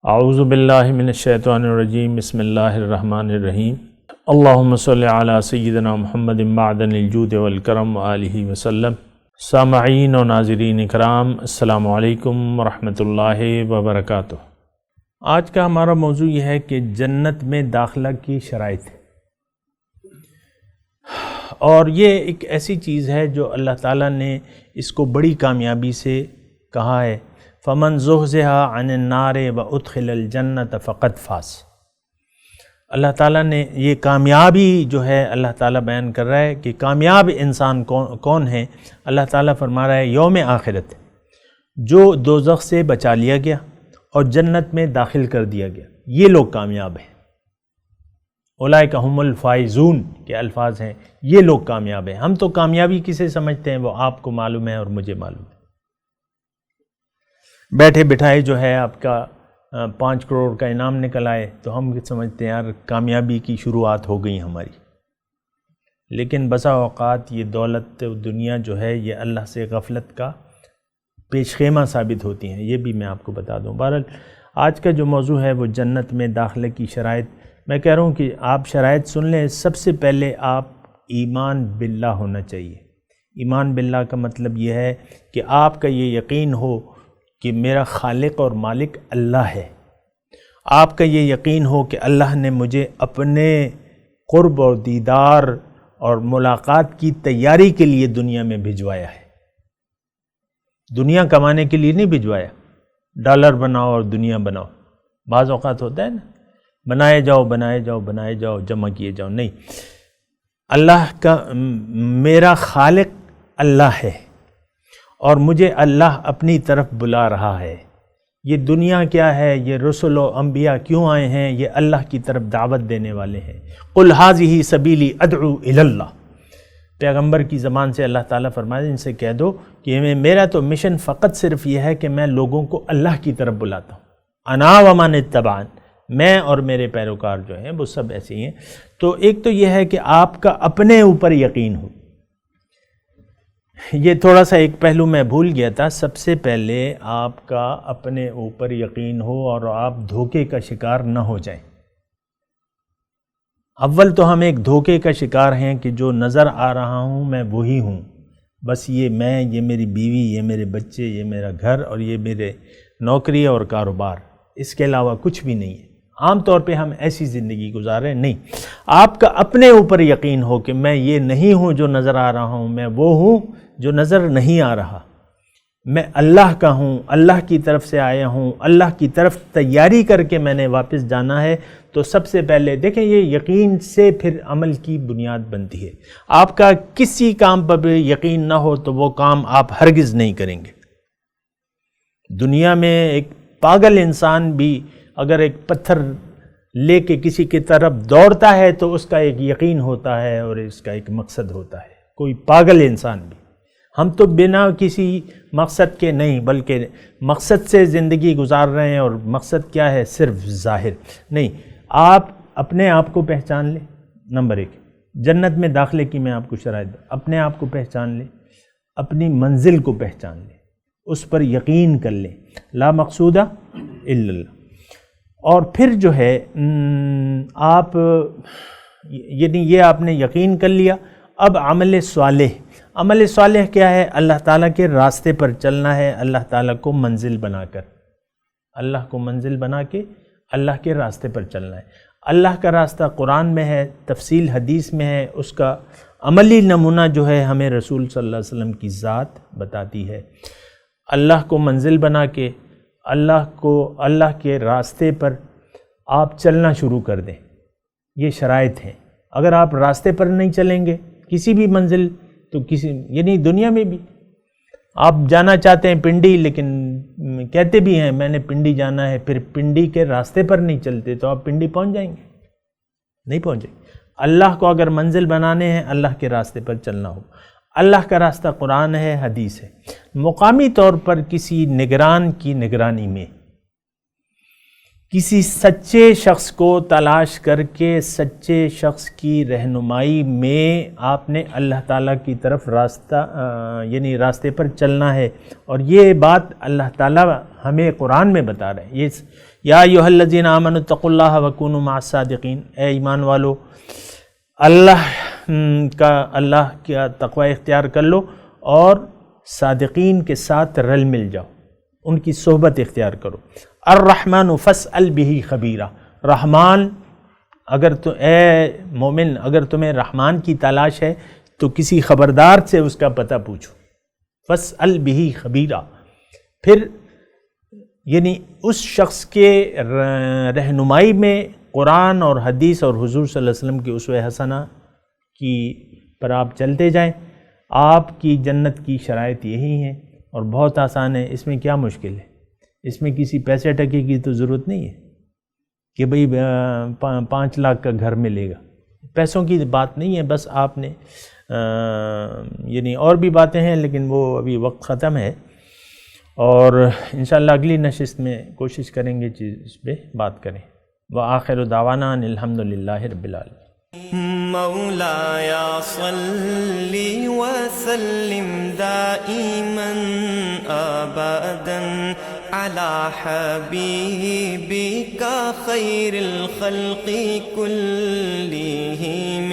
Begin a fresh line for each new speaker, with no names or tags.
اعوذ باللہ من الشیطان الرجیم بسم اللہ الرحمن الرحیم اللہم صلی علی سیدنا محمد معدن الجود والکرم وآلہ وسلم۔ سامعین و ناظرین اکرام، السلام علیکم ورحمۃ اللہ وبرکاتہ۔ آج کا ہمارا موضوع یہ ہے کہ جنت میں داخلہ کی شرائط، اور یہ ایک ایسی چیز ہے جو اللہ تعالیٰ نے اس کو بڑی کامیابی سے کہا ہے، فمن زحزح عن النار وادخل الجنۃ فقد فاز۔ اللہ تعالیٰ نے یہ کامیابی جو ہے اللہ تعالیٰ بیان کر رہا ہے کہ کامیاب انسان کون ہے۔ اللہ تعالیٰ فرما رہا ہے یوم آخرت جو دوزخ سے بچا لیا گیا اور جنت میں داخل کر دیا گیا، یہ لوگ کامیاب ہیں۔ اولئک هم الفائزون کے الفاظ ہیں، یہ لوگ کامیاب ہیں۔ ہم تو کامیابی کسے سمجھتے ہیں، وہ آپ کو معلوم ہے اور مجھے معلوم ہے۔ بیٹھے بٹھائے جو ہے آپ کا 5 کروڑ کا انعام نکل آئے تو ہم سمجھتے ہیں یار کامیابی کی شروعات ہو گئی ہماری، لیکن بسا اوقات یہ دولت دنیا جو ہے یہ اللہ سے غفلت کا پیش خیمہ ثابت ہوتی ہیں، یہ بھی میں آپ کو بتا دوں۔ بہرحال آج کا جو موضوع ہے وہ جنت میں داخلے کی شرائط۔ میں کہہ رہا ہوں کہ آپ شرائط سن لیں۔ سب سے پہلے آپ ایمان باللہ ہونا چاہیے۔ ایمان باللہ کا مطلب یہ ہے کہ آپ کا یہ یقین ہو کہ میرا خالق اور مالک اللہ ہے۔ آپ کا یہ یقین ہو کہ اللہ نے مجھے اپنے قرب اور دیدار اور ملاقات کی تیاری کے لیے دنیا میں بھجوایا ہے۔ دنیا کمانے کے لیے نہیں بھجوایا، ڈالر بناؤ اور دنیا بناؤ۔ بعض اوقات ہوتا ہے نا، بنائے جاؤ جمع کیے جاؤ، نہیں۔ اللہ کا میرا خالق اللہ ہے اور مجھے اللہ اپنی طرف بلا رہا ہے۔ یہ دنیا کیا ہے، یہ رسل و انبیاء کیوں آئے ہیں، یہ اللہ کی طرف دعوت دینے والے ہیں۔ قل ھذہ سبیلی ادعو الی اللہ، پیغمبر کی زبان سے اللہ تعالیٰ فرمائے ان سے کہہ دو کہ میرا تو مشن فقط صرف یہ ہے کہ میں لوگوں کو اللہ کی طرف بلاتا ہوں۔ انا ومن اتبعن، میں اور میرے پیروکار جو ہیں وہ سب ایسے ہی ہیں۔ تو ایک تو یہ ہے کہ آپ کا اپنے اوپر یقین ہو۔ یہ تھوڑا سا ایک پہلو میں بھول گیا تھا، سب سے پہلے آپ کا اپنے اوپر یقین ہو اور آپ دھوکے کا شکار نہ ہو جائیں۔ اول تو ہم ایک دھوکے کا شکار ہیں کہ جو نظر آ رہا ہوں میں وہی ہوں، بس یہ میں، یہ میری بیوی، یہ میرے بچے، یہ میرا گھر اور یہ میرے نوکری اور کاروبار، اس کے علاوہ کچھ بھی نہیں ہے۔ عام طور پہ ہم ایسی زندگی گزاریں، نہیں۔ آپ کا اپنے اوپر یقین ہو کہ میں یہ نہیں ہوں جو نظر آ رہا ہوں، میں وہ ہوں جو نظر نہیں آ رہا، میں اللہ کا ہوں، اللہ کی طرف سے آیا ہوں، اللہ کی طرف تیاری کر کے میں نے واپس جانا ہے۔ تو سب سے پہلے دیکھیں یہ یقین سے پھر عمل کی بنیاد بنتی ہے۔ آپ کا کسی کام پر بھی یقین نہ ہو تو وہ کام آپ ہرگز نہیں کریں گے۔ دنیا میں ایک پاگل انسان بھی اگر ایک پتھر لے کے کسی کی طرف دوڑتا ہے تو اس کا ایک یقین ہوتا ہے اور اس کا ایک مقصد ہوتا ہے۔ کوئی پاگل انسان بھی، ہم تو بنا کسی مقصد کے نہیں بلکہ مقصد سے زندگی گزار رہے ہیں، اور مقصد کیا ہے؟ صرف ظاہر نہیں۔ آپ اپنے آپ کو پہچان لیں، نمبر 1۔ جنت میں داخلے کی میں آپ کو شرائط، اپنے آپ کو پہچان لیں، اپنی منزل کو پہچان لیں، اس پر یقین کر لیں، لا مقصود الا اللہ۔ اور پھر جو ہے آپ یعنی یہ آپ نے یقین کر لیا، اب عمل صالح۔ عمل صالح کیا ہے؟ اللہ تعالیٰ کے راستے پر چلنا ہے، اللہ تعالیٰ کو منزل بنا کر، اللہ کو منزل بنا کے اللہ کے راستے پر چلنا ہے۔ اللہ کا راستہ قرآن میں ہے، تفصیل حدیث میں ہے، اس کا عملی نمونہ جو ہے ہمیں رسول صلی اللہ علیہ وسلم کی ذات بتاتی ہے۔ اللہ کو منزل بنا کے اللہ کے راستے پر آپ چلنا شروع کر دیں، یہ شرائط ہیں۔ اگر آپ راستے پر نہیں چلیں گے کسی بھی منزل تو یعنی دنیا میں بھی آپ جانا چاہتے ہیں پنڈی، لیکن کہتے بھی ہیں میں نے پنڈی جانا ہے، پھر پنڈی کے راستے پر نہیں چلتے تو آپ پنڈی پہنچ جائیں گے؟ نہیں پہنچیں گے۔ اللہ کو اگر منزل بنانے ہیں اللہ کے راستے پر چلنا ہو۔ اللہ کا راستہ قرآن ہے، حدیث ہے۔ مقامی طور پر کسی نگران کی نگرانی میں کسی سچے شخص کو تلاش کر کے سچے شخص کی رہنمائی میں آپ نے اللہ تعالیٰ کی طرف یعنی راستے پر چلنا ہے. اور یہ بات اللہ تعالیٰ ہمیں قرآن میں بتا رہے ہیں. یہ یا ایھا الذین آمنوا اتقوا اللہ وکونوا مع الصادقین، اے ایمان والو اللہ کا تقوی اختیار کر لو اور صادقین کے ساتھ رل مل جاؤ، ان کی صحبت اختیار کرو. الرحمن فاسأل بہ خبیرہ، رحمان اے مومن اگر تمہیں رحمان کی تلاش ہے تو کسی خبردار سے اس کا پتہ پوچھو. فاسأل بہ خبیرہ، پھر یعنی اس شخص کے رہنمائی میں قرآن اور حدیث اور حضور صلی اللہ علیہ وسلم کی اسوہ حسنہ کی پر آپ چلتے جائیں. آپ کی جنت کی شرائط یہی ہیں اور بہت آسان ہے. اس میں کیا مشکل ہے؟ اس میں کسی پیسے ٹکے کی تو ضرورت نہیں ہے کہ بھئی 5 لاکھ کا گھر ملے گا. پیسوں کی بات نہیں ہے، بس آپ نے یعنی اور بھی باتیں ہیں لیکن وہ ابھی وقت ختم ہے، اور انشاءاللہ اگلی نشست میں کوشش کریں گے اس پہ بات کریں. وآخر دعوانا ان الحمدللہ رب العالمین.
مولاي صل وسلم دائما أبدا على حبيبك خير الخلق كلهم.